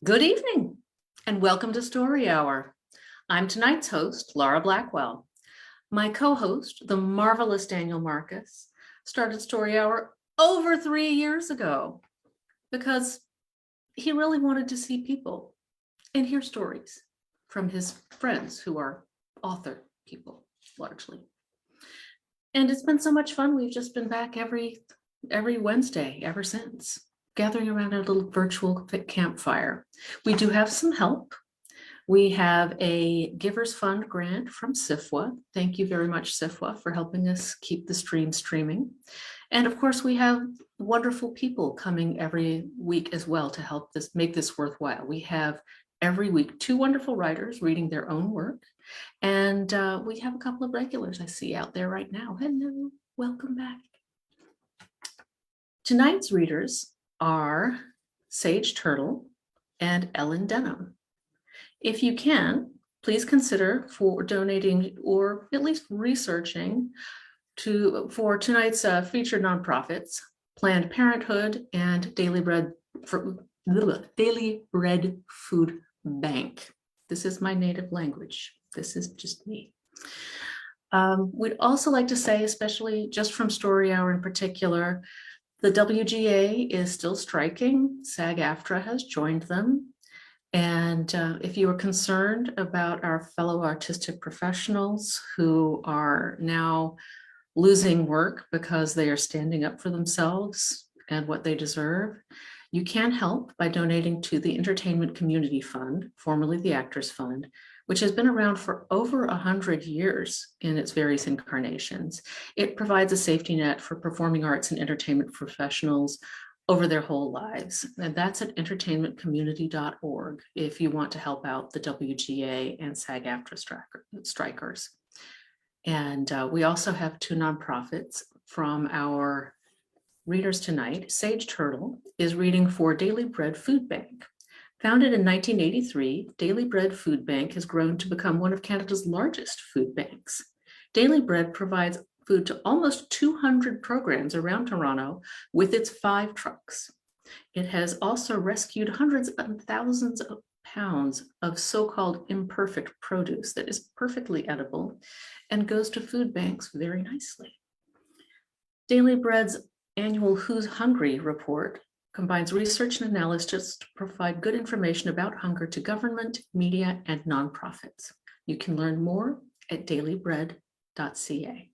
Good evening and welcome to Story Hour. I'm tonight's host, Laura Blackwell. My co-host, the marvelous Daniel Marcus, started Story Hour over 3 years ago because he really wanted to see people and hear stories from his friends who are author people largely. And it's been so much fun. We've just been back every Wednesday ever since, gathering around a little virtual campfire. We do have some help. We have a Givers Fund grant from SIFWA. Thank you very much, SIFWA, for helping us keep the stream streaming. And of course, we have wonderful people coming every week as well to help make this worthwhile. We have every week 2 wonderful writers reading their own work. And we have a couple of regulars I see out there right now. Hello, welcome back. Tonight's readers are Sage Tyrtle and Ellen Denham. If you can, please consider for donating or at least researching for tonight's featured nonprofits, Planned Parenthood and Daily Bread Food Bank. This is my native language. This is just me. We'd also like to say, especially just from Story Hour in particular, the WGA is still striking. SAG-AFTRA has joined them. And if you are concerned about our fellow artistic professionals who are now losing work because they are standing up for themselves and what they deserve, you can help by donating to the Entertainment Community Fund, formerly the Actors Fund, which has been around for over 100 years in its various incarnations. It provides a safety net for performing arts and entertainment professionals over their whole lives. And that's at entertainmentcommunity.org if you want to help out the WGA and SAG-AFTRA strikers. And we also have 2 nonprofits from our readers tonight. Sage Tyrtle is reading for Daily Bread Food Bank. Founded in 1983, Daily Bread Food Bank has grown to become one of Canada's largest food banks. Daily Bread provides food to almost 200 programs around Toronto with its 5 trucks. It has also rescued hundreds of thousands of pounds of so-called imperfect produce that is perfectly edible and goes to food banks very nicely. Daily Bread's annual Who's Hungry report combines research and analysis to provide good information about hunger to government, media, and nonprofits. You can learn more at dailybread.ca.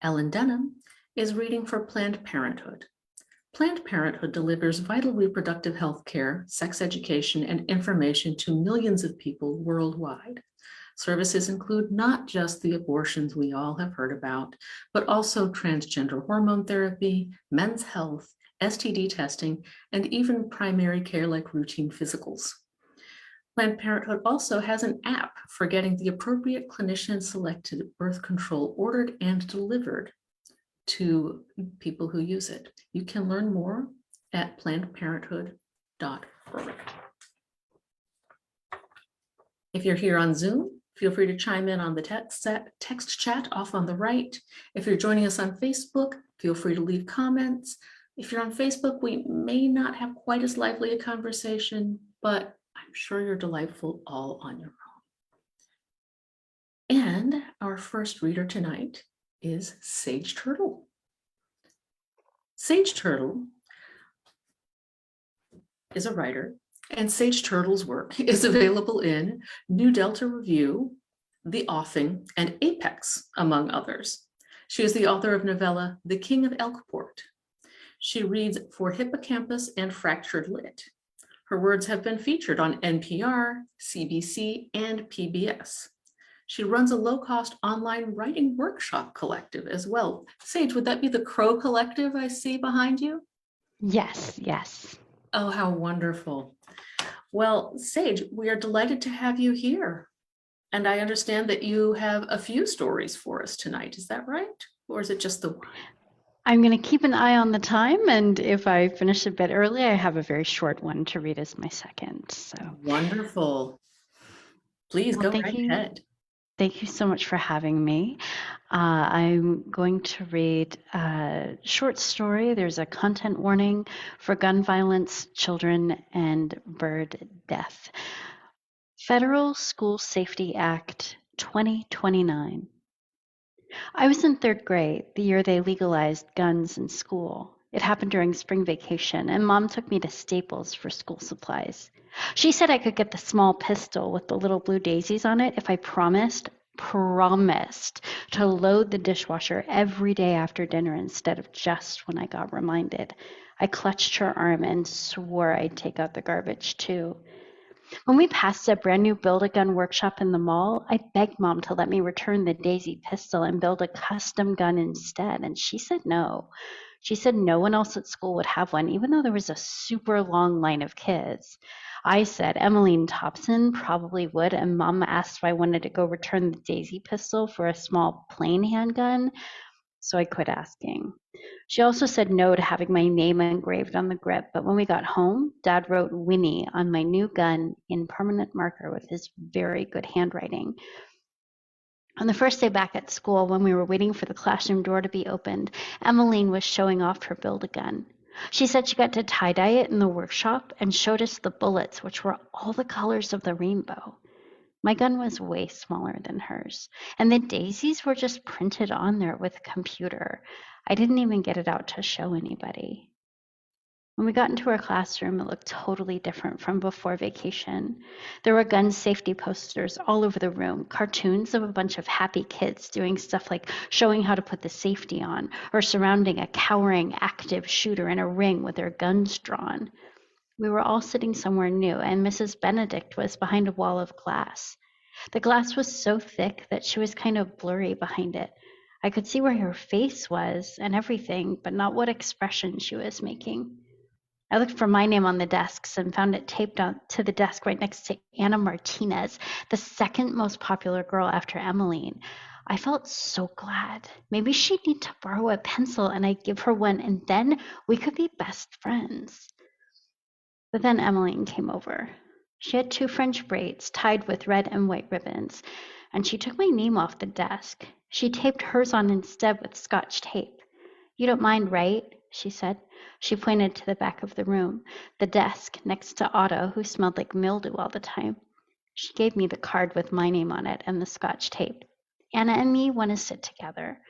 Ellen Denham is reading for Planned Parenthood. Planned Parenthood delivers vital reproductive health care, sex education, and information to millions of people worldwide. Services include not just the abortions we all have heard about, but also transgender hormone therapy, men's health, STD testing, and even primary care like routine physicals. Planned Parenthood also has an app for getting the appropriate clinician-selected birth control ordered and delivered to people who use it. You can learn more at plannedparenthood.org. If you're here on Zoom, feel free to chime in on the text chat off on the right. If you're joining us on Facebook, feel free to leave comments. If you're on Facebook, we may not have quite as lively a conversation, but I'm sure you're delightful all on your own. And our first reader tonight is Sage Tyrtle. Sage Tyrtle is a writer, and Sage Tyrtle's work is available in New Delta Review, The Offing, and Apex, among others. She is the author of novella The King of Elkport. She reads for Hippocampus and Fractured Lit. Her words have been featured on NPR, CBC, and PBS. She runs a low-cost online writing workshop collective as well. Sage, would that be the Crow Collective I see behind you? Yes, yes. Oh, how wonderful. Well, Sage, we are delighted to have you here. And I understand that you have a few stories for us tonight. Is that right? Or is it just the one? I'm going to keep an eye on the time, and if I finish a bit early, I have a very short one to read as my second. So Wonderful. Please go right ahead. Thank you so much for having me. I'm going to read a short story. There's a content warning for gun violence, children, and bird death. Federal School Safety Act 2029. I was in third grade, the year they legalized guns in school. It happened during spring vacation, and Mom took me to Staples for school supplies. She said I could get the small pistol with the little blue daisies on it if I promised to load the dishwasher every day after dinner instead of just when I got reminded. I clutched her arm and swore I'd take out the garbage too. When we passed a brand new Build-A-Gun workshop in the mall, I begged Mom to let me return the Daisy pistol and build a custom gun instead, and she said no. She said no one else at school would have one, even though there was a super long line of kids. I said Emmeline Thompson probably would, and Mom asked if I wanted to go return the Daisy pistol for a small plain handgun, so I quit asking. She also said no to having my name engraved on the grip, but when we got home, Dad wrote Winnie on my new gun in permanent marker with his very good handwriting. On the first day back at school, when we were waiting for the classroom door to be opened, Emmeline was showing off her Build-A-Gun. She said she got to tie-dye it in the workshop and showed us the bullets, which were all the colors of the rainbow. My gun was way smaller than hers, and the daisies were just printed on there with a computer. I didn't even get it out to show anybody. When we got into our classroom, it looked totally different from before vacation. There were gun safety posters all over the room, cartoons of a bunch of happy kids doing stuff like showing how to put the safety on, or surrounding a cowering active shooter in a ring with their guns drawn. We were all sitting somewhere new, and Mrs. Benedict was behind a wall of glass. The glass was so thick that she was kind of blurry behind it. I could see where her face was and everything, but not what expression she was making. I looked for my name on the desks and found it taped onto the desk right next to Anna Martinez, the second most popular girl after Emmeline. I felt so glad. Maybe she'd need to borrow a pencil and I'd give her one, and then we could be best friends. But then Emmeline came over. She had 2 French braids tied with red and white ribbons, and she took my name off the desk. She taped hers on instead with Scotch tape. "You don't mind, right?" she said. She pointed to the back of the room, the desk next to Otto, who smelled like mildew all the time. She gave me the card with my name on it and the Scotch tape. "Anna and me want to sit together."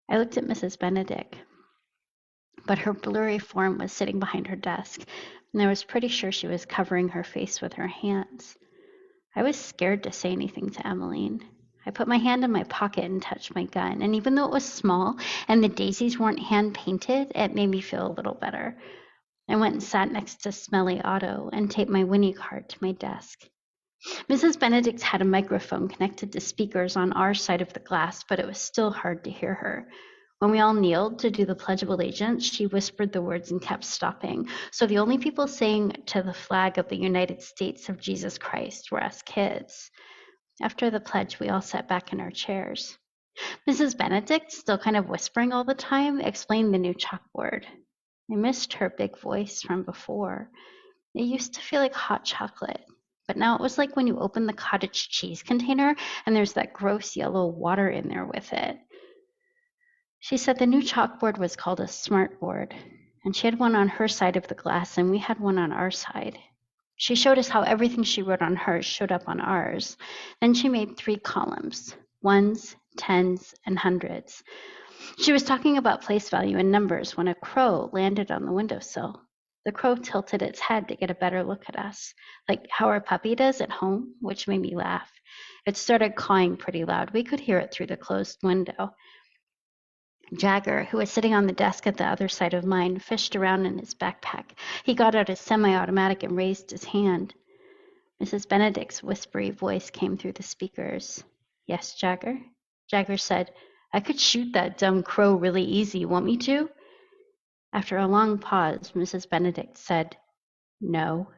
I looked at Mrs. Benedict, but her blurry form was sitting behind her desk, and I was pretty sure she was covering her face with her hands. I was scared to say anything to Emmeline. I put my hand in my pocket and touched my gun, and even though it was small and the daisies weren't hand-painted, it made me feel a little better. I went and sat next to Smelly Otto and taped my Winnie card to my desk. Mrs. Benedict had a microphone connected to speakers on our side of the glass, but it was still hard to hear her. When we all kneeled to do the Pledge of Allegiance, she whispered the words and kept stopping. So the only people saying to the flag of the United States of Jesus Christ were us kids. After the pledge, we all sat back in our chairs. Mrs. Benedict, still kind of whispering all the time, explained the new chalkboard. I missed her big voice from before. It used to feel like hot chocolate, but now it was like when you open the cottage cheese container and there's that gross yellow water in there with it. She said the new chalkboard was called a smart board, and she had one on her side of the glass and we had one on our side. She showed us how everything she wrote on hers showed up on ours. Then she made 3 columns, ones, tens, and hundreds. She was talking about place value and numbers when a crow landed on the windowsill. The crow tilted its head to get a better look at us, like how our puppy does at home, which made me laugh. It started cawing pretty loud. We could hear it through the closed window. Jagger, who was sitting on the desk at the other side of mine, fished around in his backpack. He got out his semi-automatic and raised his hand. Mrs. Benedict's whispery voice came through the speakers. "Yes, Jagger?" Jagger said, "I could shoot that dumb crow really easy. Want me to?" After a long pause, Mrs. Benedict said, "No."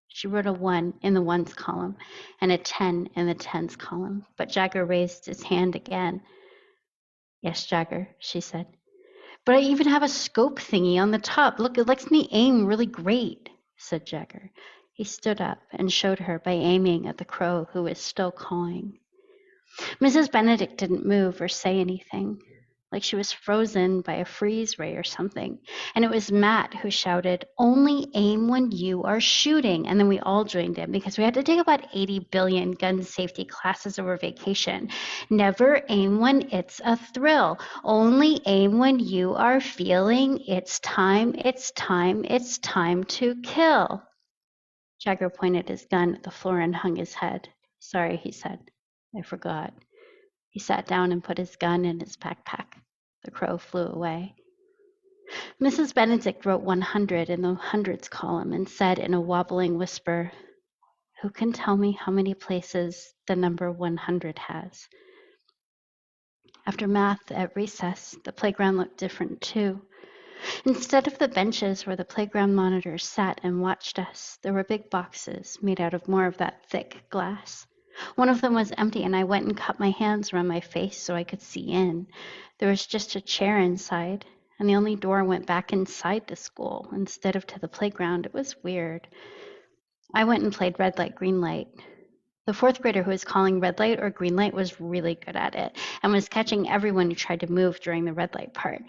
She wrote a 1 in the ones column and a 10 in the tens column, but Jagger raised his hand again. "Yes, Jagger," she said. "But I even have a scope thingy on the top. Look, it lets me aim really great," said Jagger. He stood up and showed her by aiming at the crow who was still cawing. Mrs. Benedict didn't move or say anything, like she was frozen by a freeze ray or something. And it was Matt who shouted, "Only aim when you are shooting." And then we all joined in because we had to take about 80 billion gun safety classes over vacation. Never aim when it's a thrill. Only aim when you are feeling it's time, it's time, it's time to kill. Jagger pointed his gun at the floor and hung his head. "Sorry," he said. "I forgot." He sat down and put his gun in his backpack. The crow flew away. Mrs. Benedict wrote 100 in the hundreds column and said in a wobbling whisper, "Who can tell me how many places the number 100 has?" After math at recess, the playground looked different too. Instead of the benches where the playground monitors sat and watched us, there were big boxes made out of more of that thick glass. One of them was empty, and I went and cupped my hands around my face so I could see in. There was just a chair inside, and the only door went back inside the school instead of to the playground. It was weird. I went and played red light, green light. The fourth grader who was calling red light or green light was really good at it and was catching everyone who tried to move during the red light part.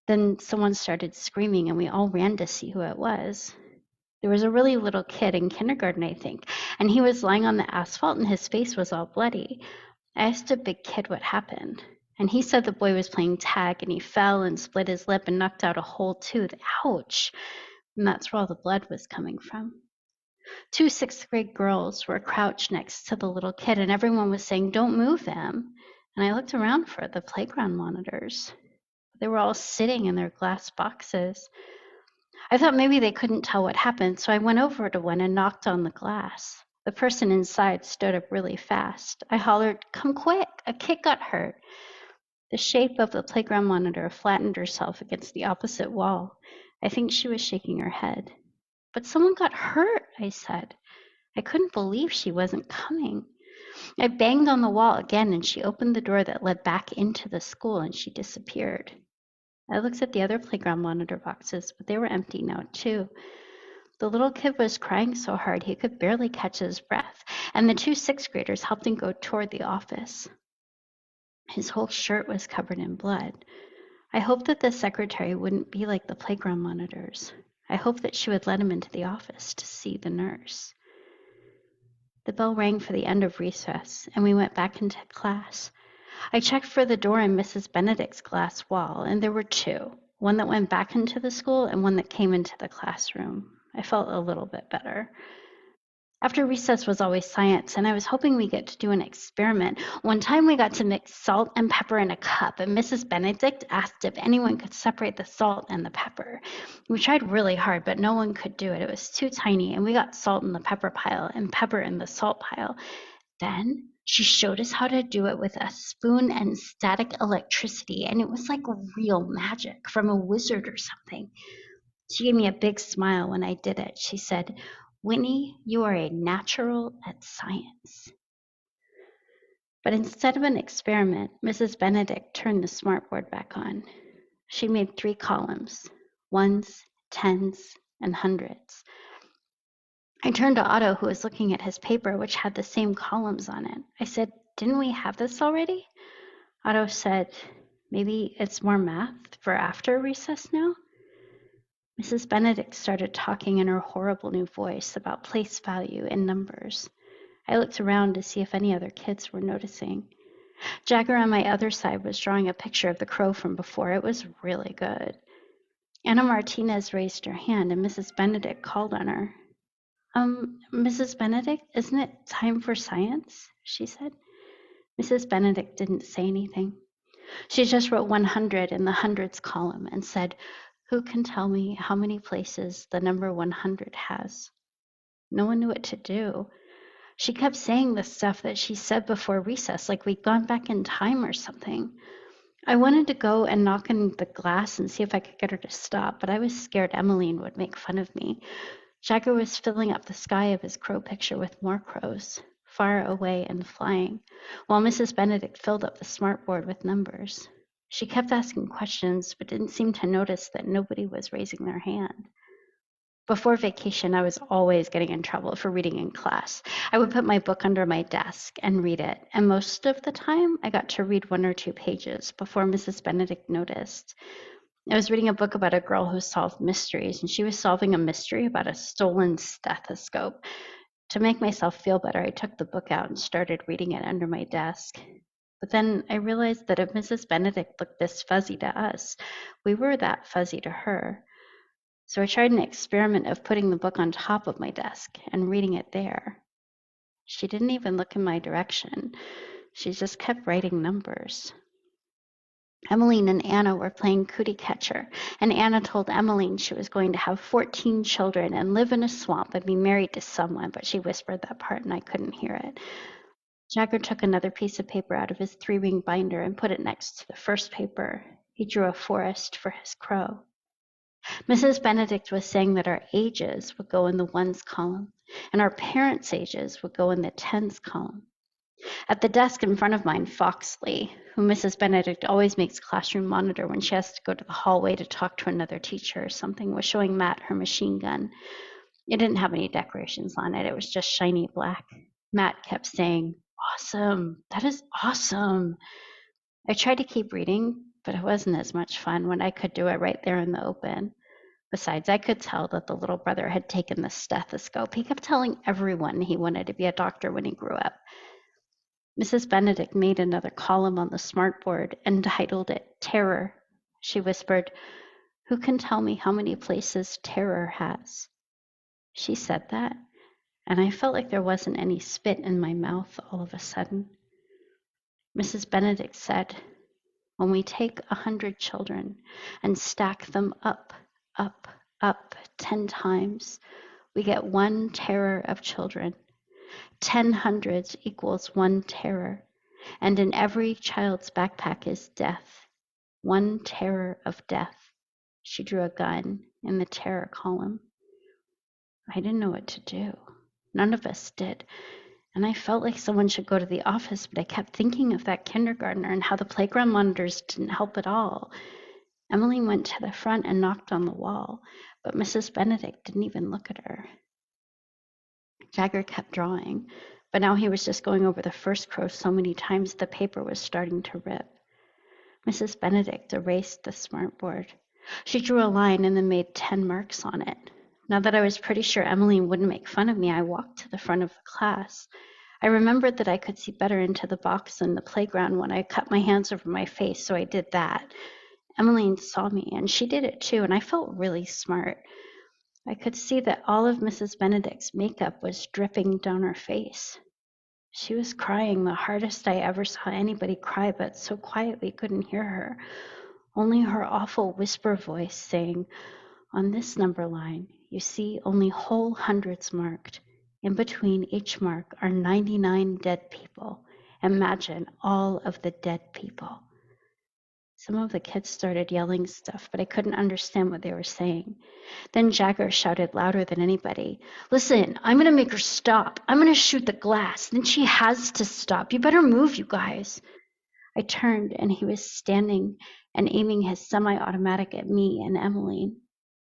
Then someone started screaming, and we all ran to see who it was. There was a really little kid in kindergarten, I think, and he was lying on the asphalt and his face was all bloody. I asked a big kid what happened, and he said the boy was playing tag and he fell and split his lip and knocked out a whole tooth. Ouch! And that's where all the blood was coming from. Two sixth grade girls were crouched next to the little kid, and everyone was saying, "Don't move them." And I looked around for the playground monitors. They were all sitting in their glass boxes. I thought maybe they couldn't tell what happened, so I went over to one and knocked on the glass. The person inside stood up really fast. I hollered, "Come quick, a kid got hurt." The shape of the playground monitor flattened herself against the opposite wall. I think she was shaking her head. "But someone got hurt," I said. I couldn't believe she wasn't coming. I banged on the wall again, and she opened the door that led back into the school, and she disappeared. I looked at the other playground monitor boxes, but they were empty now, too. The little kid was crying so hard he could barely catch his breath, and the two sixth graders helped him go toward the office. His whole shirt was covered in blood. I hoped that the secretary wouldn't be like the playground monitors. I hoped that she would let him into the office to see the nurse. The bell rang for the end of recess, and we went back into class. I checked for the door in Mrs. Benedict's glass wall, and there were two, one that went back into the school and one that came into the classroom. I felt a little bit better. After recess was always science, and I was hoping we get to do an experiment. One time we got to mix salt and pepper in a cup, and Mrs. Benedict asked if anyone could separate the salt and the pepper. We tried really hard, but no one could do it. It was too tiny, and we got salt in the pepper pile and pepper in the salt pile. Then she showed us how to do it with a spoon and static electricity, and it was like real magic from a wizard or something. She gave me a big smile when I did it. She said, "Whitney, you are a natural at science." But instead of an experiment, Mrs. Benedict turned the smartboard back on. She made 3 columns, ones, tens, and hundreds. I turned to Otto, who was looking at his paper, which had the same columns on it. I said, "Didn't we have this already?" Otto said, "Maybe it's more math for after recess now?" Mrs. Benedict started talking in her horrible new voice about place value and numbers. I looked around to see if any other kids were noticing. Jagger on my other side was drawing a picture of the crow from before. It was really good. Anna Martinez raised her hand, and Mrs. Benedict called on her. Mrs. Benedict, isn't it time for science?" she said. Mrs. Benedict didn't say anything. She just wrote 100 in the hundreds column and said, "Who can tell me how many places the number 100 has?" No one knew what to do. She kept saying the stuff that she said before recess, like we'd gone back in time or something. I wanted to go and knock on the glass and see if I could get her to stop, but I was scared Emmeline would make fun of me. Jagger was filling up the sky of his crow picture with more crows, far away and flying, while Mrs. Benedict filled up the smartboard with numbers. She kept asking questions, but didn't seem to notice that nobody was raising their hand. Before vacation, I was always getting in trouble for reading in class. I would put my book under my desk and read it, and most of the time, I got to read 1 or 2 pages before Mrs. Benedict noticed. I was reading a book about a girl who solved mysteries, and she was solving a mystery about a stolen stethoscope. To make myself feel better, I took the book out and started reading it under my desk. But then I realized that if Mrs. Benedict looked this fuzzy to us, we were that fuzzy to her. So I tried an experiment of putting the book on top of my desk and reading it there. She didn't even look in my direction. She just kept writing numbers. Emmeline and Anna were playing cootie catcher, and Anna told Emmeline she was going to have 14 children and live in a swamp and be married to someone, but she whispered that part and I couldn't hear it. Jagger took another piece of paper out of his 3-ring binder and put it next to the first paper. He drew a forest for his crow. Mrs. Benedict was saying that our ages would go in the ones column, and our parents' ages would go in the tens column. At the desk in front of mine, Foxley, who Mrs. Benedict always makes classroom monitor when she has to go to the hallway to talk to another teacher or something, was showing Matt her machine gun. It didn't have any decorations on it. It was just shiny black. Matt kept saying, "Awesome, that is awesome." I tried to keep reading, but it wasn't as much fun when I could do it right there in the open. Besides, I could tell that the little brother had taken the stethoscope. He kept telling everyone he wanted to be a doctor when he grew up. Mrs. Benedict made another column on the smartboard and titled it Terror. She whispered, "Who can tell me how many places terror has?" She said that, and I felt like there wasn't any spit in my mouth all of a sudden. Mrs. Benedict said, "When we take 100 children and stack them up, up, up 10 times, we get 1 terror of children. 10 hundreds equals 1 terror, and in every child's backpack is death. 1 terror of death." She drew a gun in the terror column. I didn't know what to do. None of us did. And I felt like someone should go to the office, but I kept thinking of that kindergartner and how the playground monitors didn't help at all. Emily went to the front and knocked on the wall, but Mrs. Benedict didn't even look at her. Jagger kept drawing, but now he was just going over the first crow so many times the paper was starting to rip. Mrs. Benedict erased the smartboard. She drew a line and then made 10 marks on it. Now that I was pretty sure Emmeline wouldn't make fun of me, I walked to the front of the class. I remembered that I could see better into the box in the playground when I cut my hands over my face, so I did that. Emmeline saw me, and she did it too, and I felt really smart. I could see that all of Mrs. Benedict's makeup was dripping down her face. She was crying the hardest I ever saw anybody cry, but so quietly couldn't hear her. Only her awful whisper voice saying, "On this number line, you see only whole hundreds marked. In between each mark are 99 dead people. Imagine all of the dead people." Some of the kids started yelling stuff, but I couldn't understand what they were saying. Then Jagger shouted louder than anybody, "Listen, I'm going to make her stop. I'm going to shoot the glass. Then she has to stop. You better move, you guys." I turned, and he was standing and aiming his semi-automatic at me and Emmeline.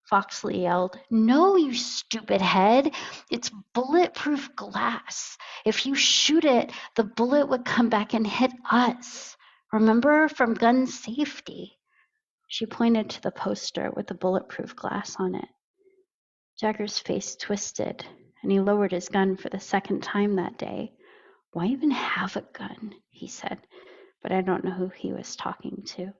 Foxley yelled, "No, you stupid head. It's bulletproof glass. If you shoot it, the bullet would come back and hit us. Remember, from gun safety." She pointed to the poster with the bulletproof glass on it. Jagger's face twisted, and he lowered his gun for the second time that day. "Why even have a gun?" he said, but I don't know who he was talking to.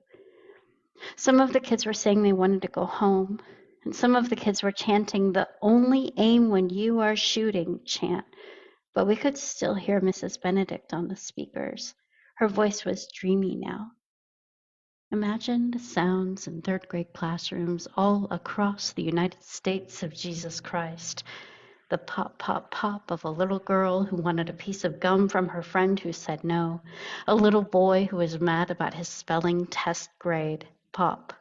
Some of the kids were saying they wanted to go home, and some of the kids were chanting the "only aim when you are shooting" chant, but we could still hear Mrs. Benedict on the speakers. Her voice was dreamy now. "Imagine the sounds in third-grade classrooms all across the United States of Jesus Christ. The pop, pop, pop of a little girl who wanted a piece of gum from her friend who said no. A little boy who was mad about his spelling test grade. Pop,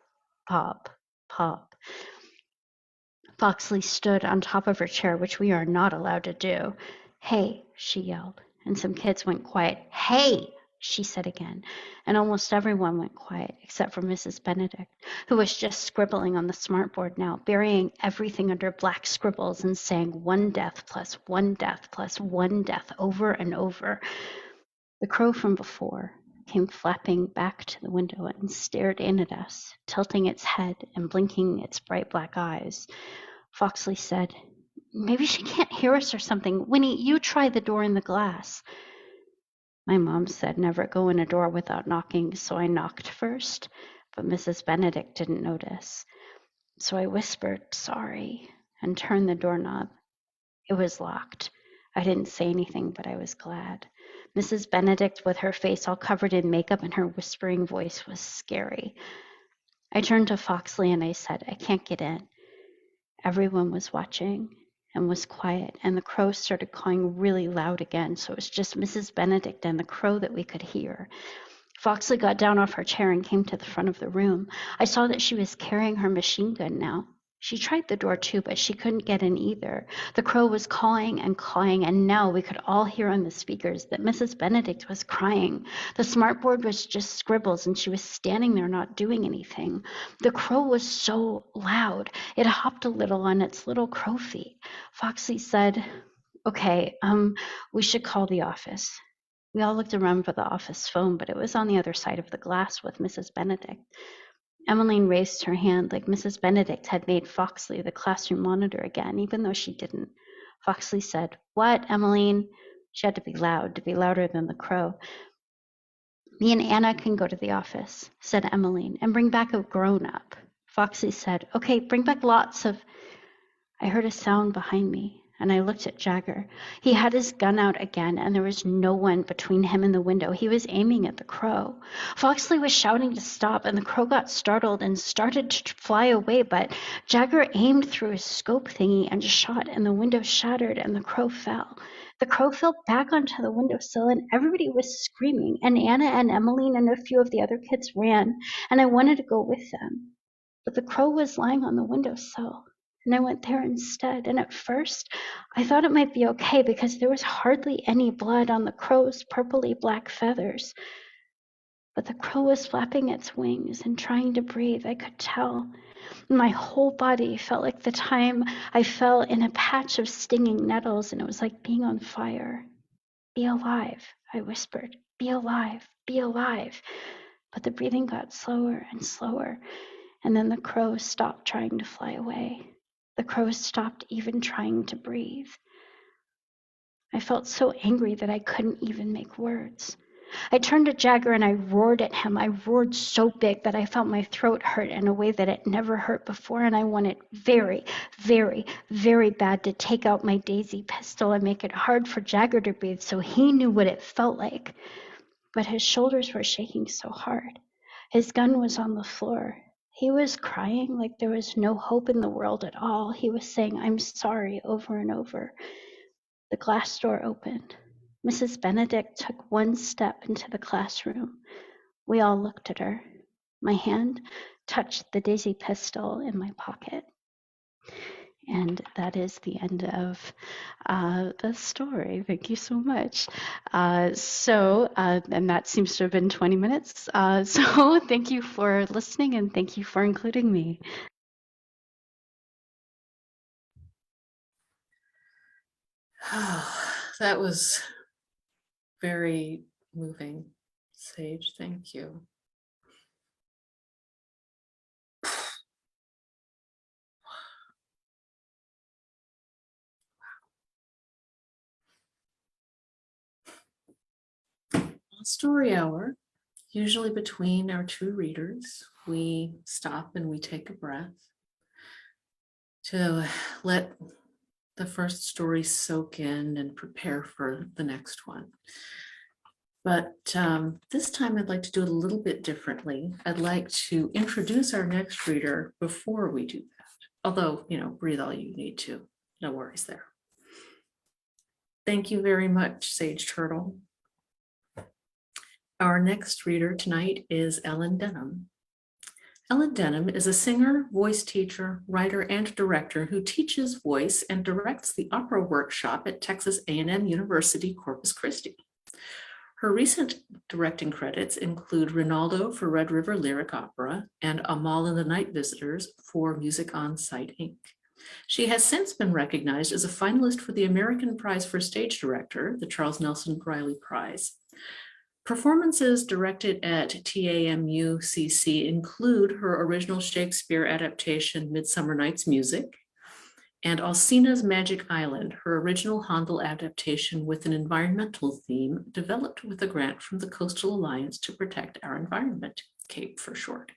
pop, pop." Foxley stood on top of her chair, which we are not allowed to do. "Hey," she yelled, and some kids went quiet. "Hey!" she said again, and almost everyone went quiet except for Mrs. Benedict, who was just scribbling on the smartboard now, burying everything under black scribbles and saying 1 death plus 1 death plus 1 death over and over. The crow from before came flapping back to the window and stared in at us, tilting its head and blinking its bright black eyes. Foxley said, "Maybe she can't hear us or something. Winnie, you try the door in the glass." My mom said never go in a door without knocking, so I knocked first, but Mrs. Benedict didn't notice. So I whispered, "Sorry," and turned the doorknob. It was locked. I didn't say anything, but I was glad. Mrs. Benedict, with her face all covered in makeup and her whispering voice, was scary. I turned to Foxley and I said, "I can't get in." Everyone was watching and was quiet, and the crow started cawing really loud again, so it was just Mrs. Benedict and the crow that we could hear. Foxley got down off her chair and came to the front of the room. I saw that she was carrying her machine gun now. She tried the door too, but she couldn't get in either. The crow was cawing, and now we could all hear on the speakers that Mrs. Benedict was crying. The smartboard was just scribbles, and she was standing there not doing anything. The crow was so loud. It hopped a little on its little crow feet. Foxley said, "Okay, we should call the office." We all looked around for the office phone, but it was on the other side of the glass with Mrs. Benedict. Emmeline raised her hand like Mrs. Benedict had made Foxley the classroom monitor again, even though she didn't. Foxley said, "What, Emmeline?" She had to be louder than the crow. "Me and Anna can go to the office," said Emmeline, "and bring back a grown-up." Foxley said, "Okay, bring back lots of—" I heard a sound behind me, and I looked at Jagger. He had his gun out again, and there was no one between him and the window. He was aiming at the crow. Foxley was shouting to stop, and the crow got startled and started to fly away, but Jagger aimed through his scope thingy and shot, and the window shattered, and the crow fell. The crow fell back onto the windowsill, and everybody was screaming, and Anna and Emmeline and a few of the other kids ran, and I wanted to go with them. But the crow was lying on the windowsill, and I went there instead. And at first, I thought it might be okay because there was hardly any blood on the crow's purpley black feathers. But the crow was flapping its wings and trying to breathe, I could tell. My whole body felt like the time I fell in a patch of stinging nettles, and it was like being on fire. "Be alive," I whispered. "Be alive, be alive." But the breathing got slower and slower, and then the crow stopped trying to fly away. The crow stopped even trying to breathe. I felt so angry that I couldn't even make words. I turned to Jagger and I roared at him. I roared so big that I felt my throat hurt in a way that it never hurt before, and I wanted very, very, very bad to take out my Daisy pistol and make it hard for Jagger to breathe so he knew what it felt like. But his shoulders were shaking so hard. His gun was on the floor. He was crying like there was no hope in the world at all. He was saying, "I'm sorry," over and over. The glass door opened. Mrs. Benedict took one step into the classroom. We all looked at her. My hand touched the Daisy pistol in my pocket. And that is the end of the story. Thank you so much. And that seems to have been 20 minutes. So thank you for listening, and thank you for including me. That was very moving, Sage. Thank you. Story hour, usually between our two readers, we stop and we take a breath to let the first story soak in and prepare for the next one. But this time I'd like to do it a little bit differently. I'd like to introduce our next reader before we do that. Although, breathe all you need to. No worries there. Thank you very much, Sage Turtle. Our next reader tonight is Ellen Denham. Ellen Denham is a singer, voice teacher, writer, and director who teaches voice and directs the opera workshop at Texas A&M University, Corpus Christi. Her recent directing credits include Rinaldo for Red River Lyric Opera and Amal and the Night Visitors for Music on Sight, Inc. She has since been recognized as a finalist for the American Prize for Stage Director, the Charles Nelson Riley Prize. Performances directed at TAMUCC include her original Shakespeare adaptation, Midsummer Night's Music, and Alcina's Magic Island, her original Handel adaptation with an environmental theme developed with a grant from the Coastal Alliance to Protect Our Environment, CAPE for short.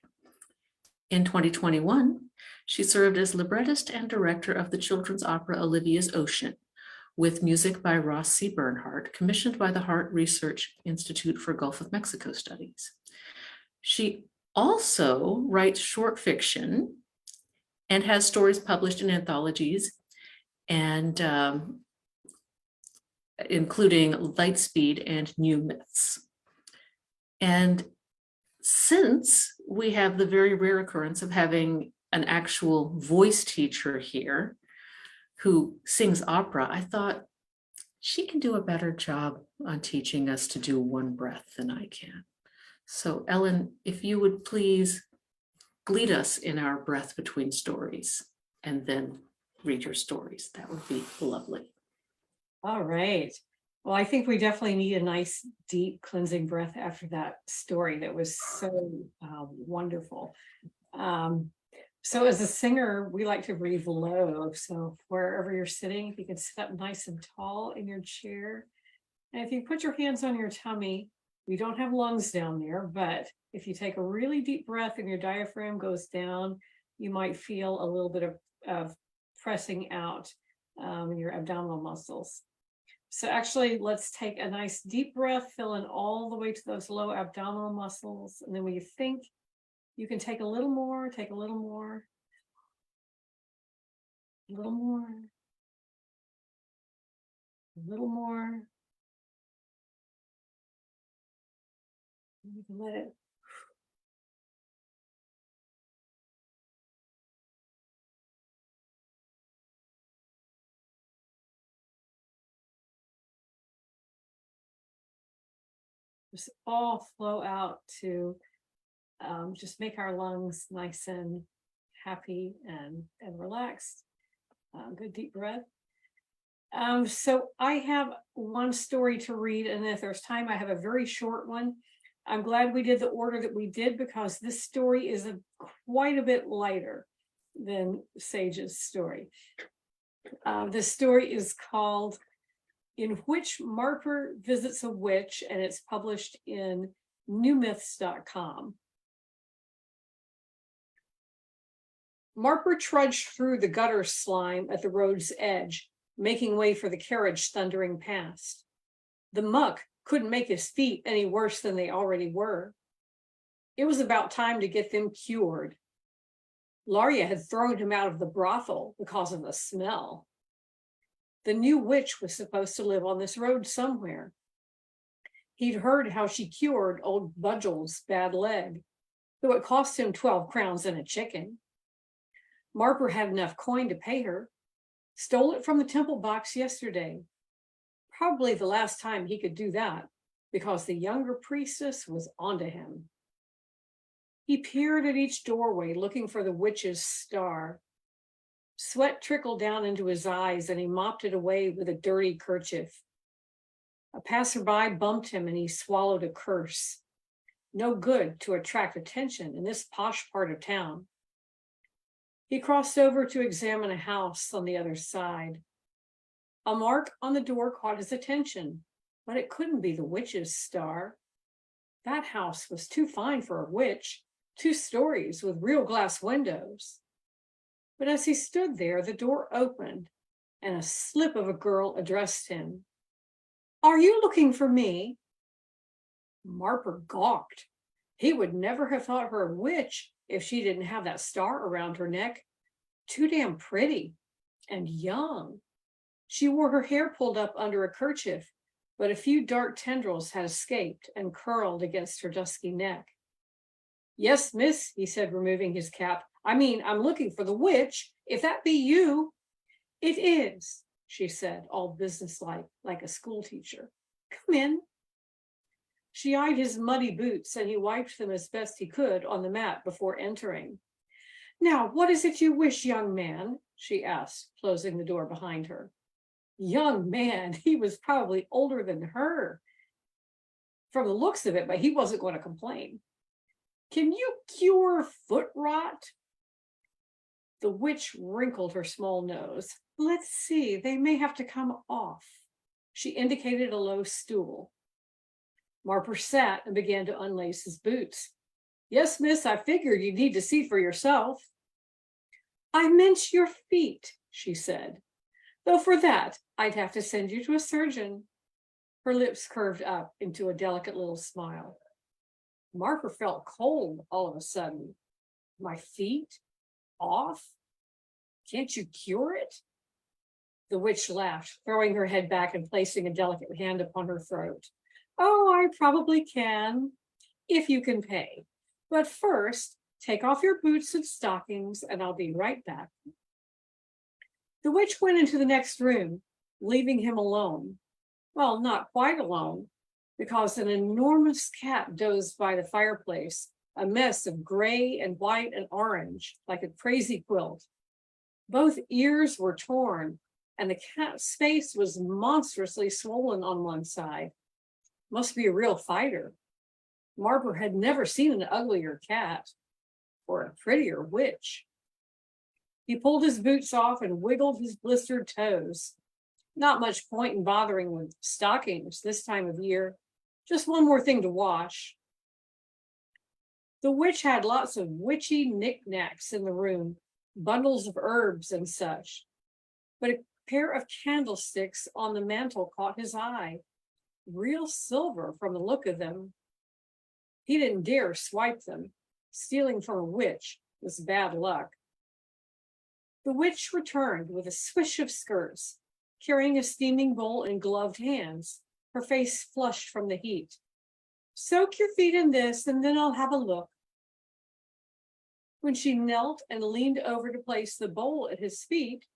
In 2021, she served as librettist and director of the children's opera Olivia's Ocean, with music by Ross C. Bernhardt, commissioned by the Hart Research Institute for Gulf of Mexico Studies. She also writes short fiction and has stories published in anthologies, and including Lightspeed and New Myths. And since we have the very rare occurrence of having an actual voice teacher here who sings opera, I thought she can do a better job on teaching us to do one breath than I can. So Ellen, if you would please lead us in our breath between stories and then read your stories, that would be lovely. All right. Well, I think we definitely need a nice, deep cleansing breath after that story that was so wonderful. So as a singer, we like to breathe low. So wherever you're sitting, if you can sit up nice and tall in your chair, and if you put your hands on your tummy, we don't have lungs down there, but if you take a really deep breath and your diaphragm goes down, you might feel a little bit of pressing out your abdominal muscles. So actually, let's take a nice deep breath, fill in all the way to those low abdominal muscles. And then when you think, you can take a little more, take a little more, a little more, a little more. You can let it. Just all flow out to just make our lungs nice and happy and relaxed. Good deep breath. So I have one story to read, and if there's time, I have a very short one. I'm glad we did the order that we did because this story is quite a bit lighter than Sage's story. This story is called In Which Marper Visits a Witch, and it's published in newmyths.com. Marper trudged through the gutter slime at the road's edge, making way for the carriage thundering past. The muck couldn't make his feet any worse than they already were. It was about time to get them cured. Laura had thrown him out of the brothel because of the smell. The new witch was supposed to live on this road somewhere. He'd heard how she cured old Budgel's bad leg, though it cost him 12 crowns and a chicken. Marper had enough coin to pay her, stole it from the temple box yesterday. Probably the last time he could do that, because the younger priestess was onto him. He peered at each doorway, looking for the witch's star. Sweat trickled down into his eyes, and he mopped it away with a dirty kerchief. A passerby bumped him, and he swallowed a curse. No good to attract attention in this posh part of town. He crossed over to examine a house on the other side. A mark on the door caught his attention, but it couldn't be the witch's star. That house was too fine for a witch, 2 stories with real glass windows. But as he stood there, the door opened, and a slip of a girl addressed him. "Are you looking for me?" Marper gawked. He would never have thought her a witch if she didn't have that star around her neck. Too damn pretty and young. She wore her hair pulled up under a kerchief, but a few dark tendrils had escaped and curled against her dusky neck. "Yes, miss," he said, removing his cap. I'm looking for the witch, if that be you." "It is," she said, all businesslike, like a school teacher. "Come in." She eyed his muddy boots, and he wiped them as best he could on the mat before entering. Now, what is it you wish, young man? She asked, closing the door behind her. Young man, he was probably older than her from the looks of it, but he wasn't going to complain. Can you cure foot rot? The witch wrinkled her small nose. Let's see, they may have to come off. She indicated a low stool. Marper sat and began to unlace his boots. Yes, miss, I figured you'd need to see for yourself. I meant your feet, she said. Though for that, I'd have to send you to a surgeon. Her lips curved up into a delicate little smile. Marper felt cold all of a sudden. My feet? Off? Can't you cure it? The witch laughed, throwing her head back and placing a delicate hand upon her throat. Oh, I probably can, if you can pay. But first, take off your boots and stockings, and I'll be right back. The witch went into the next room, leaving him alone. Well, not quite alone, because an enormous cat dozed by the fireplace, a mess of gray and white and orange, like a crazy quilt. Both ears were torn, and the cat's face was monstrously swollen on one side. Must be a real fighter. Marper had never seen an uglier cat or a prettier witch. He pulled his boots off and wiggled his blistered toes. Not much point in bothering with stockings this time of year. Just one more thing to wash. The witch had lots of witchy knickknacks in the room, bundles of herbs and such. But a pair of candlesticks on the mantel caught his eye. Real silver from the look of them. He didn't dare swipe them. Stealing from a witch was bad luck. The witch returned with a swish of skirts, carrying a steaming bowl in gloved hands, her face flushed from the heat. Soak your feet in this, and then I'll have a look. When she knelt and leaned over to place the bowl at his feet,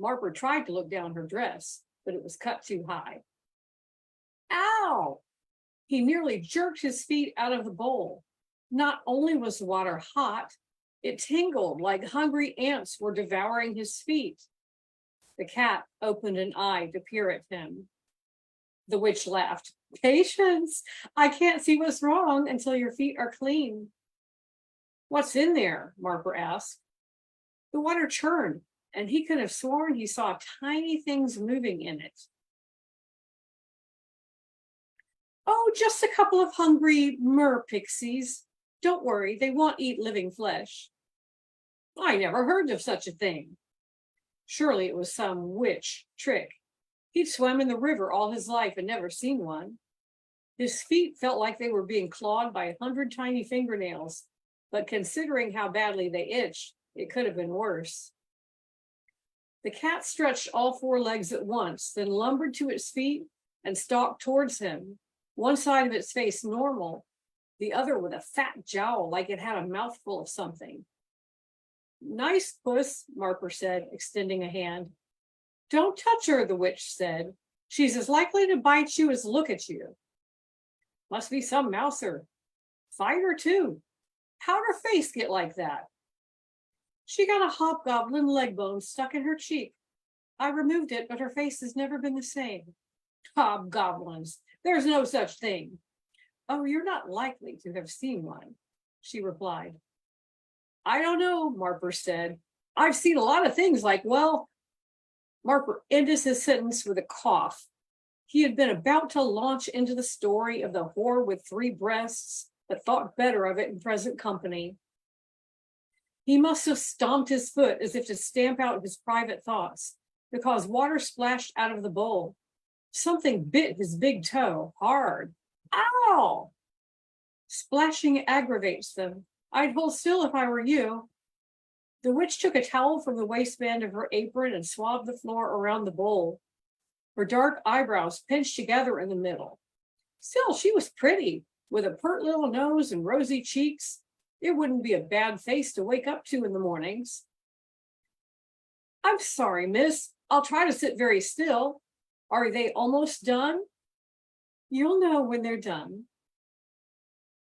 Marper tried to look down her dress, but it was cut too high. Ow! He nearly jerked his feet out of the bowl. Not only was the water hot, it tingled like hungry ants were devouring his feet. The cat opened an eye to peer at him. The witch laughed. Patience! I can't see what's wrong until your feet are clean. What's in there? Marper asked. The water churned, and he could have sworn he saw tiny things moving in it. Oh, just a couple of hungry pixies. Don't worry, they won't eat living flesh. I never heard of such a thing. Surely it was some witch trick. He'd swam in the river all his life and never seen one. His feet felt like they were being clawed by 100 tiny fingernails, but considering how badly they itched, it could have been worse. The cat stretched all four legs at once, then lumbered to its feet and stalked towards him, one side of its face normal, the other with a fat jowl like it had a mouthful of something. Nice puss, Marper said, extending a hand. Don't touch her, the witch said. She's as likely to bite you as look at you. Must be some mouser. Fighter, too. How'd her face get like that? She got a hobgoblin leg bone stuck in her cheek. I removed it, but her face has never been the same. Hobgoblins. There's no such thing. Oh, you're not likely to have seen one, she replied. I don't know, Marper said. I've seen a lot of things like, well, Marper ended his sentence with a cough. He had been about to launch into the story of the whore with 3 breasts, but thought better of it in present company. He must have stomped his foot as if to stamp out his private thoughts, because water splashed out of the bowl. Something bit his big toe hard. Ow! Splashing aggravates them. I'd hold still if I were you. The witch took a towel from the waistband of her apron and swabbed the floor around the bowl. Her dark eyebrows pinched together in the middle. Still, she was pretty, with a pert little nose and rosy cheeks. It wouldn't be a bad face to wake up to in the mornings. I'm sorry, miss. I'll try to sit very still. Are they almost done? You'll know when they're done.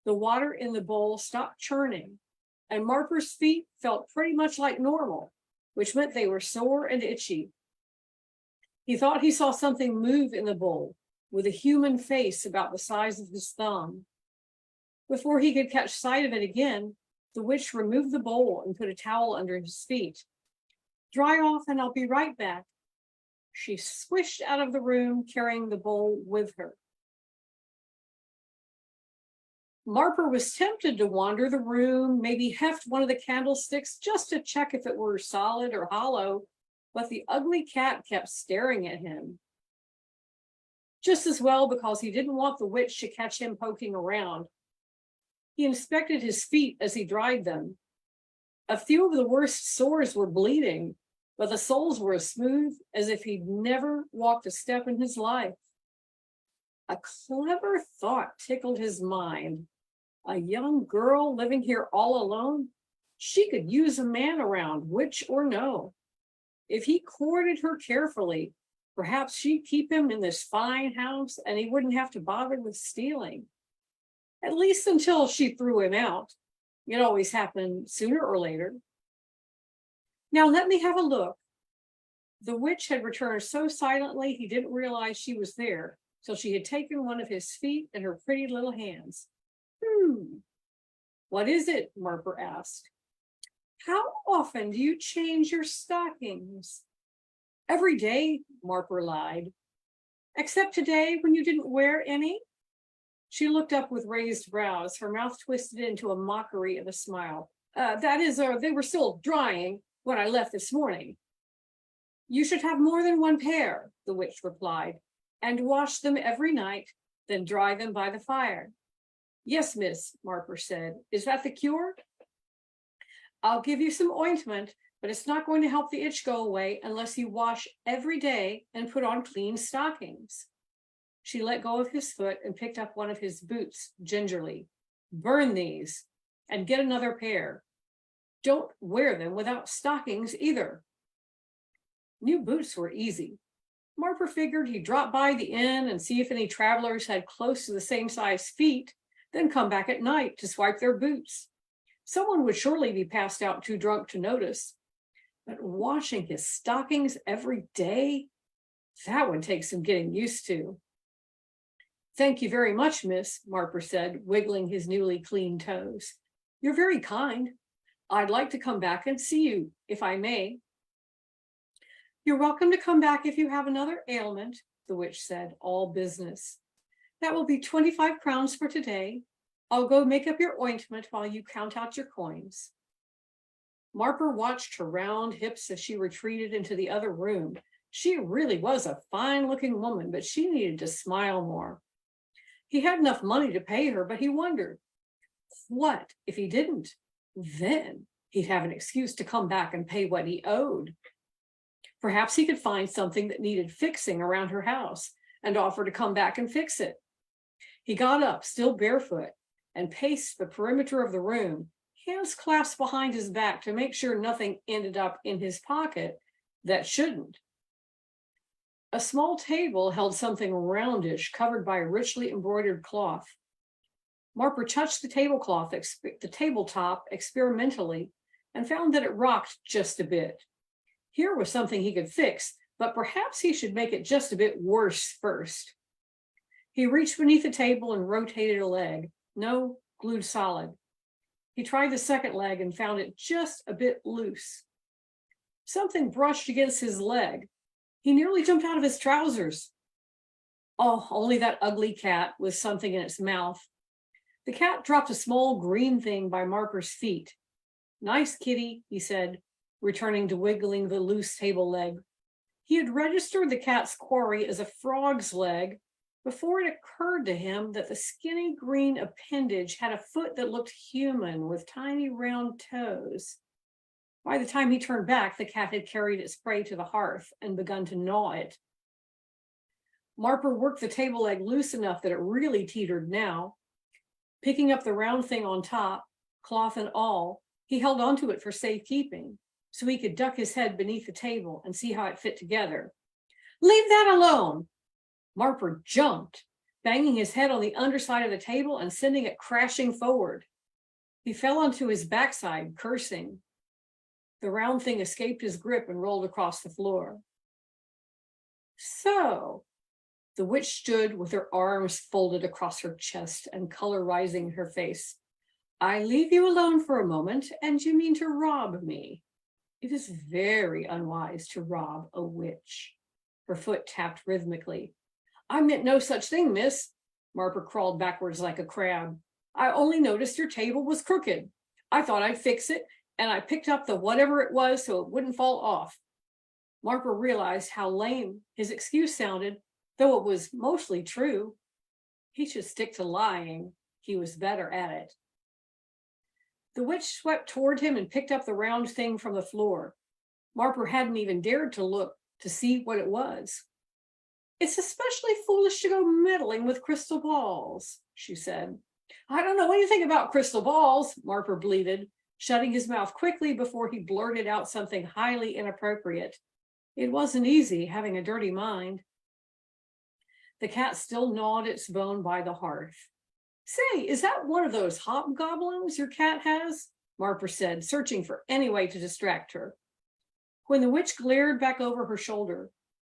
the water in the bowl stopped churning, and Marper's feet felt pretty much like normal, which meant they were sore and itchy. He thought he saw something move in the bowl with a human face about the size of his thumb. Before he could catch sight of it again, the witch removed the bowl and put a towel under his feet. "Dry off and I'll be right back." She swished out of the room, carrying the bowl with her. Marper was tempted to wander the room, maybe heft one of the candlesticks just to check if it were solid or hollow, but the ugly cat kept staring at him. Just as well, because he didn't want the witch to catch him poking around. He inspected his feet as he dried them. A few of the worst sores were bleeding, but the soles were as smooth as if he'd never walked a step in his life. A clever thought tickled his mind. A young girl living here all alone? She could use a man around, witch or no. If he courted her carefully, perhaps she'd keep him in this fine house and he wouldn't have to bother with stealing. At least until she threw him out. It always happened sooner or later. "Now let me have a look." The witch had returned so silently he didn't realize she was there till she had taken one of his feet in her pretty little hands. "What is it?" Marper asked. "How often do you change your stockings?" "Every day," Marper lied. "Except today when you didn't wear any?" She looked up with raised brows, her mouth twisted into a mockery of a smile. That is, they were still drying when I left this morning." "You should have more than one pair," the witch replied, "and wash them every night, then dry them by the fire." "Yes, miss," Marper said. "Is that the cure?" "I'll give you some ointment, but it's not going to help the itch go away unless you wash every day and put on clean stockings." She let go of his foot and picked up one of his boots gingerly. "Burn these and get another pair. Don't wear them without stockings either." New boots were easy. Marper figured he'd drop by the inn and see if any travelers had close to the same size feet, then come back at night to swipe their boots. Someone would surely be passed out too drunk to notice. But washing his stockings every day, that would take some getting used to. "Thank you very much, miss," Marper said, wiggling his newly clean toes. "You're very kind. I'd like to come back and see you, if I may." "You're welcome to come back if you have another ailment," the witch said, all business. "That will be 25 crowns for today. I'll go make up your ointment while you count out your coins." Marper watched her round hips as she retreated into the other room. She really was a fine-looking woman, but she needed to smile more. He had enough money to pay her, but he wondered, what if he didn't? Then he'd have an excuse to come back and pay what he owed. Perhaps he could find something that needed fixing around her house and offer to come back and fix it. He got up, still barefoot, and paced the perimeter of the room, hands clasped behind his back to make sure nothing ended up in his pocket that shouldn't. A small table held something roundish covered by richly embroidered cloth. Marper touched the tabletop experimentally and found that it rocked just a bit. Here was something he could fix, but perhaps he should make it just a bit worse first. He reached beneath the table and rotated a leg. No, glued solid. He tried the second leg and found it just a bit loose. Something brushed against his leg. He nearly jumped out of his trousers. Oh, only that ugly cat with something in its mouth. The cat dropped a small green thing by Marper's feet. "Nice kitty," he said, returning to wiggling the loose table leg. He had registered the cat's quarry as a frog's leg before it occurred to him that the skinny green appendage had a foot that looked human with tiny round toes. By the time he turned back, the cat had carried its prey to the hearth and begun to gnaw it. Marper worked the table leg loose enough that it really teetered now. Picking up the round thing on top, cloth and all, he held onto it for safekeeping, so he could duck his head beneath the table and see how it fit together. "Leave that alone!" Marper jumped. banging his head on the underside of the table and sending it crashing forward. He fell onto his backside, cursing. The round thing escaped his grip and rolled across the floor. So, the witch stood with her arms folded across her chest and color rising in her face. I leave you alone for a moment, and you mean to rob me. It is very unwise to rob a witch. Her foot tapped rhythmically. I meant no such thing, miss. Marper crawled backwards like a crab. I only noticed your table was crooked. I thought I'd fix it, and I picked up the whatever it was so it wouldn't fall off. Marper realized how lame his excuse sounded, though it was mostly true. He should stick to lying. He was better at it. The witch swept toward him and picked up the round thing from the floor. Marper hadn't even dared to look to see what it was. It's especially foolish to go meddling with crystal balls, she said. I don't know anything about crystal balls, Marper bleated, shutting his mouth quickly before he blurted out something highly inappropriate. It wasn't easy having a dirty mind. The cat still gnawed its bone by the hearth. Say, is that one of those hobgoblins your cat has? Marper said, searching for any way to distract her. When the witch glared back over her shoulder,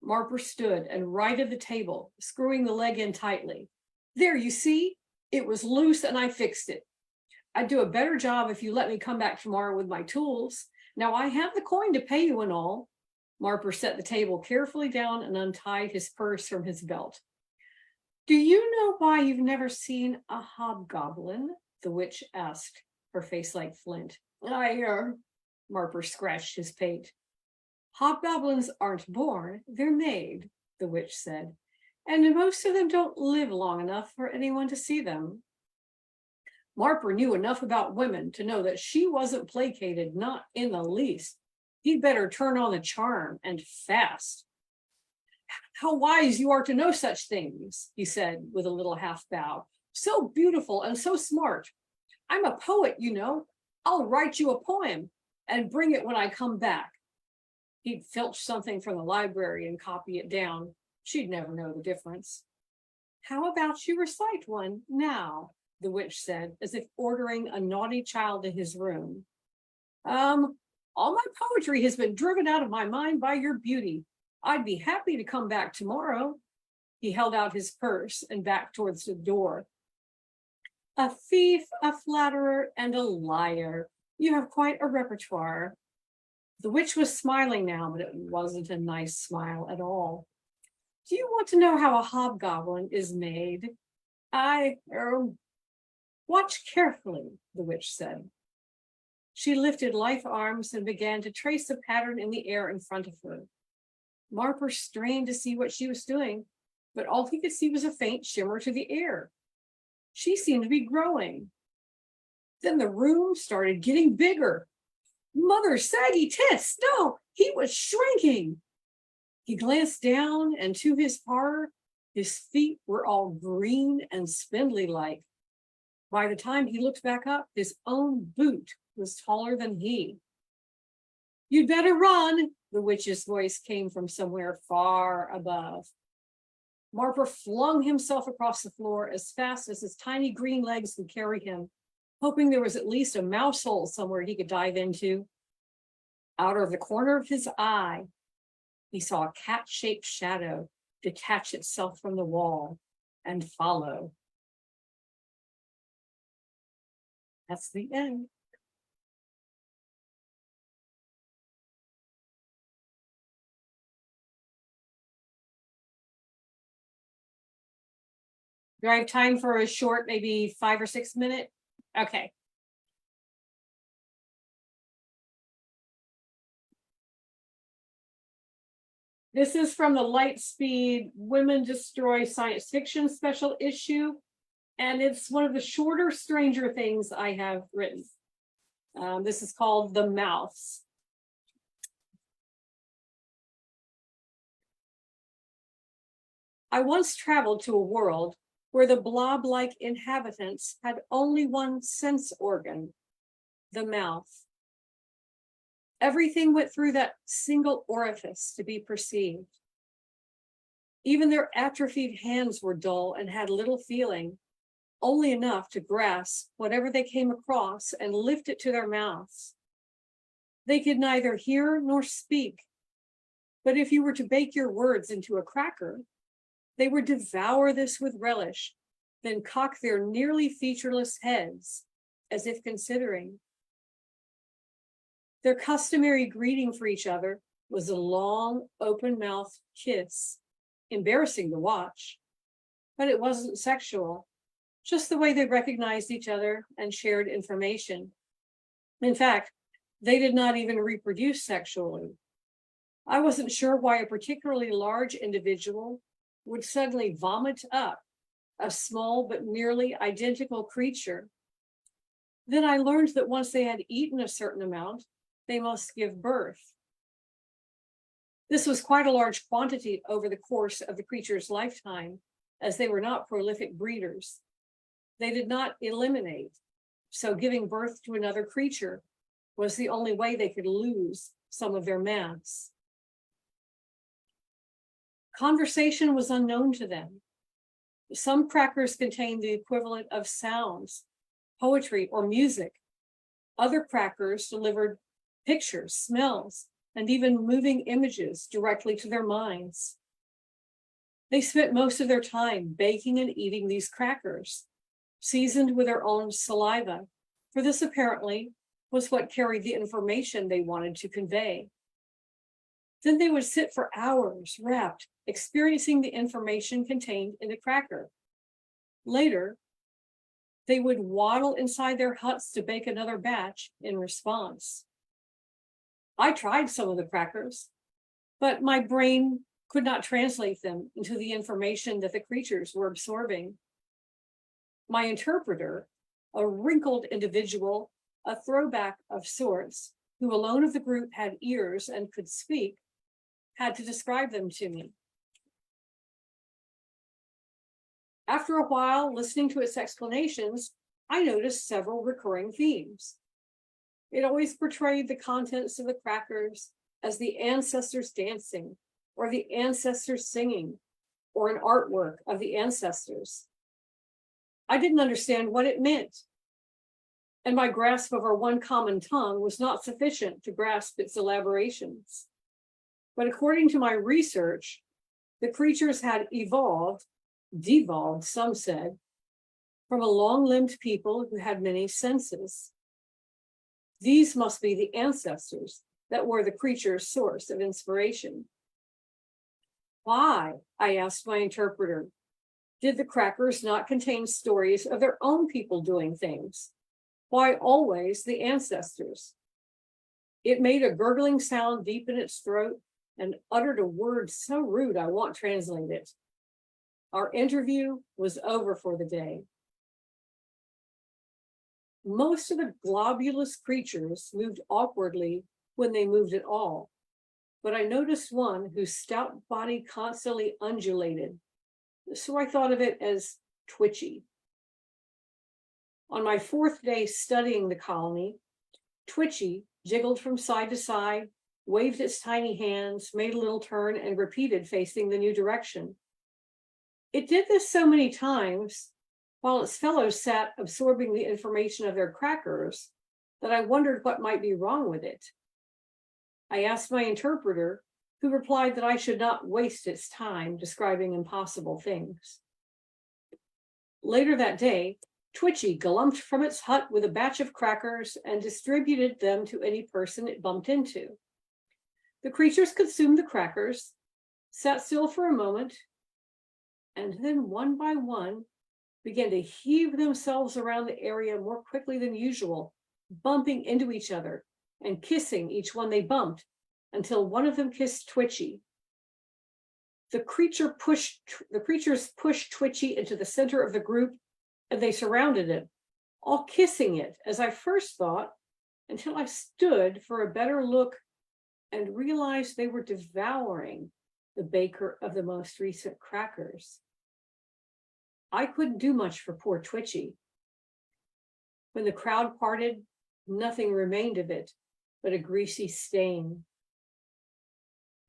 Marper stood and righted the table, screwing the leg in tightly. There, you see, it was loose and I fixed it. I'd do a better job if you let me come back tomorrow with my tools. Now I have the coin to pay you and all. Marper set the table carefully down and untied his purse from his belt. Do you know why you've never seen a hobgoblin? The witch asked, her face like flint. Marper scratched his pate. Hobgoblins aren't born, they're made, the witch said, and most of them don't live long enough for anyone to see them. Marper knew enough about women to know that she wasn't placated, not in the least. He'd better turn on the charm, and fast. How wise you are to know such things, he said with a little half bow. So beautiful and so smart. I'm a poet, you know. I'll write you a poem and bring it when I come back. He'd filch something from the library and copy it down. She'd never know the difference. How about you recite one now, the witch said, as if ordering a naughty child to his room. All my poetry has been driven out of my mind by your beauty. I'd be happy to come back tomorrow. He held out his purse and backed towards the door. A thief, a flatterer, and a liar. You have quite a repertoire. The witch was smiling now, but it wasn't a nice smile at all. Do you want to know how a hobgoblin is made? Watch carefully, the witch said. She lifted lithe arms and began to trace a pattern in the air in front of her. Marper strained to see what she was doing, but all he could see was a faint shimmer to the air. She seemed to be growing. Then the room started getting bigger. Mother saggy tits! No, he was shrinking. He glanced down, and to his horror, his feet were all green and spindly-like. By the time he looked back up, his own boot was taller than he. You'd better run, the witch's voice came from somewhere far above. Marper flung himself across the floor as fast as his tiny green legs could carry him, hoping there was at least a mouse hole somewhere he could dive into. Out of the corner of his eye, he saw a cat-shaped shadow detach itself from the wall and follow. That's the end. Do I have time for a short, maybe 5 or 6 minute? Okay. This is from the Lightspeed Women Destroy Science Fiction special issue, and it's one of the shorter Stranger Things I have written. This is called The Mouths. I once traveled to a world where the blob-like inhabitants had only one sense organ, the mouth. Everything went through that single orifice to be perceived. Even their atrophied hands were dull and had little feeling, only enough to grasp whatever they came across and lift it to their mouths. They could neither hear nor speak, but if you were to bake your words into a cracker, they would devour this with relish, then cock their nearly featureless heads, as if considering. Their customary greeting for each other was a long, open-mouthed kiss, embarrassing to watch, but it wasn't sexual, just the way they recognized each other and shared information. In fact, they did not even reproduce sexually. I wasn't sure why a particularly large individual would suddenly vomit up a small but nearly identical creature. Then I learned that once they had eaten a certain amount, they must give birth. This was quite a large quantity over the course of the creature's lifetime, as they were not prolific breeders. They did not eliminate, so giving birth to another creature was the only way they could lose some of their mass. Conversation was unknown to them. Some crackers contained the equivalent of sounds, poetry, or music. Other crackers delivered pictures, smells, and even moving images directly to their minds. They spent most of their time baking and eating these crackers, seasoned with their own saliva, for this apparently was what carried the information they wanted to convey. Then they would sit for hours, rapt, experiencing the information contained in the cracker. Later, they would waddle inside their huts to bake another batch in response. I tried some of the crackers, but my brain could not translate them into the information that the creatures were absorbing. My interpreter, a wrinkled individual, a throwback of sorts, who alone of the group had ears and could speak, had to describe them to me. After a while, listening to its explanations, I noticed several recurring themes. It always portrayed the contents of the crackers as the ancestors dancing, or the ancestors singing, or an artwork of the ancestors. I didn't understand what it meant, and my grasp of our one common tongue was not sufficient to grasp its elaborations. But according to my research, the creatures had devolved, some said, from a long-limbed people who had many senses. These must be the ancestors that were the creature's source of inspiration. Why, I asked my interpreter, did the crackers not contain stories of their own people doing things? Why always the ancestors? It made a gurgling sound deep in its throat and uttered a word so rude I won't translate it. Our interview was over for the day. Most of the globulous creatures moved awkwardly when they moved at all, but I noticed one whose stout body constantly undulated, so I thought of it as twitchy. On my fourth day studying the colony, Twitchy jiggled from side to side, waved its tiny hands, made a little turn, and repeated, facing the new direction. It did this so many times, while its fellows sat absorbing the information of their crackers, that I wondered what might be wrong with it. I asked my interpreter, who replied that I should not waste its time describing impossible things. Later that day, Twitchy galumphed from its hut with a batch of crackers and distributed them to any person it bumped into. The creatures consumed the crackers, sat still for a moment, and then one by one began to heave themselves around the area more quickly than usual, bumping into each other and kissing each one they bumped, until one of them kissed Twitchy. The creatures pushed Twitchy into the center of the group, and they surrounded it, all kissing it, as I first thought, until I stood for a better look and realized they were devouring the baker of the most recent crackers. I couldn't do much for poor Twitchy. When the crowd parted, nothing remained of it but a greasy stain.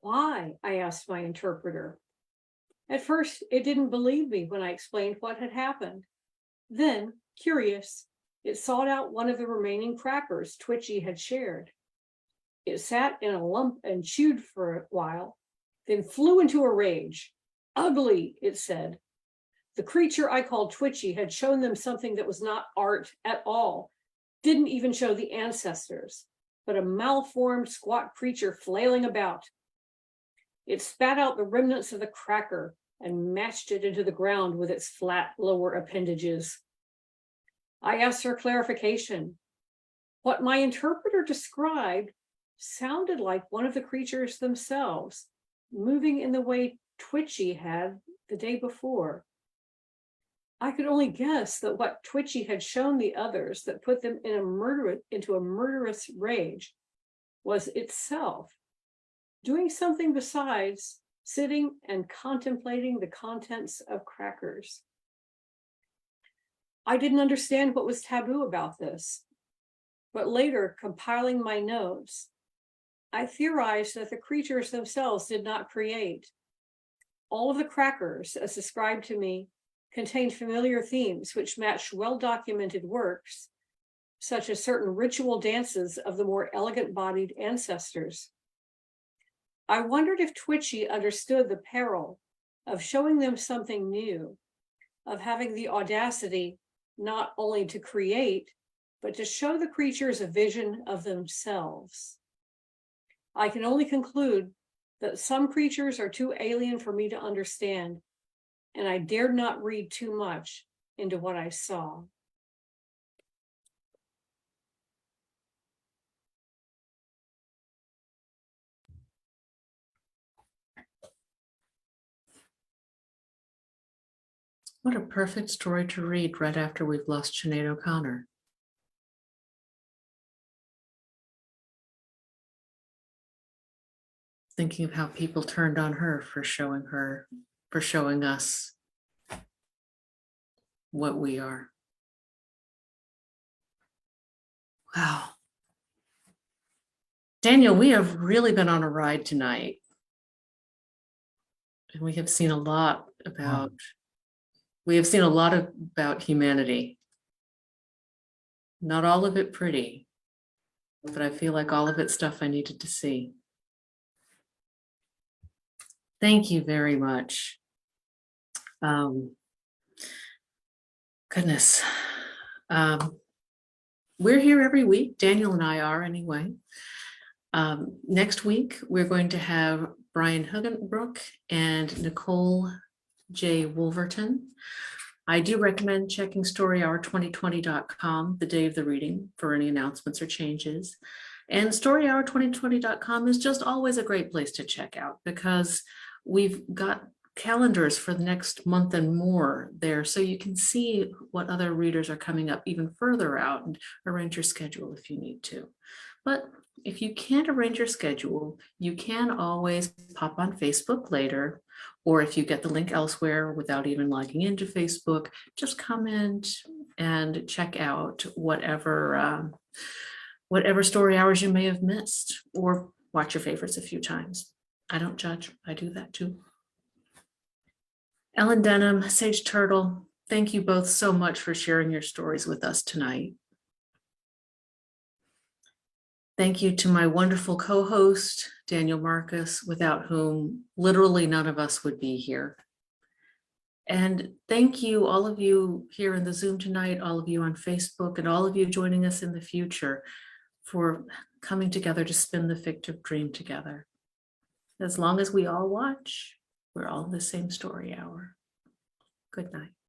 Why? I asked my interpreter. At first, it didn't believe me when I explained what had happened. Then, curious, it sought out one of the remaining crackers Twitchy had shared. It sat in a lump and chewed for a while, then flew into a rage. Ugly, it said. The creature I called Twitchy had shown them something that was not art at all, didn't even show the ancestors, but a malformed, squat creature flailing about. It spat out the remnants of the cracker and mashed it into the ground with its flat lower appendages. I asked for clarification. What my interpreter described sounded like one of the creatures themselves, moving in the way Twitchy had the day before. I could only guess that what Twitchy had shown the others that put them into a murderous rage was itself doing something besides sitting and contemplating the contents of crackers. I didn't understand what was taboo about this, but later, compiling my notes, I theorized that the creatures themselves did not create. All of the crackers, as described to me, contained familiar themes which matched well-documented works, such as certain ritual dances of the more elegant-bodied ancestors. I wondered if Twitchy understood the peril of showing them something new, of having the audacity not only to create, but to show the creatures a vision of themselves. I can only conclude that some creatures are too alien for me to understand, and I dared not read too much into what I saw. What a perfect story to read right after we've lost Sinead O'Connor. Thinking of how people turned on her for showing us what we are. Wow. Daniel, we have really been on a ride tonight. And we have seen a lot about humanity. Not all of it pretty, but I feel like all of it stuff I needed to see. Thank you very much. Goodness. We're here every week. Daniel and I are anyway. Next week, we're going to have Brian Hugenbrook and Nicole J. Wolverton. I do recommend checking storyhour2020.com the day of the reading for any announcements or changes. And storyhour2020.com is just always a great place to check out because we've got calendars for the next month and more there, so you can see what other readers are coming up even further out and arrange your schedule if you need to. But if you can't arrange your schedule, you can always pop on Facebook later, or if you get the link elsewhere without even logging into Facebook, just comment and check out whatever story hours you may have missed, or watch your favorites a few times. I don't judge, I do that too. Ellen Denham, Sage Tyrtle, thank you both so much for sharing your stories with us tonight. Thank you to my wonderful co-host, Daniel Marcus, without whom literally none of us would be here. And thank you, all of you here in the Zoom tonight, all of you on Facebook, and all of you joining us in the future for coming together to spin the fictive dream together. As long as we all watch, we're all in the same story hour. Good night.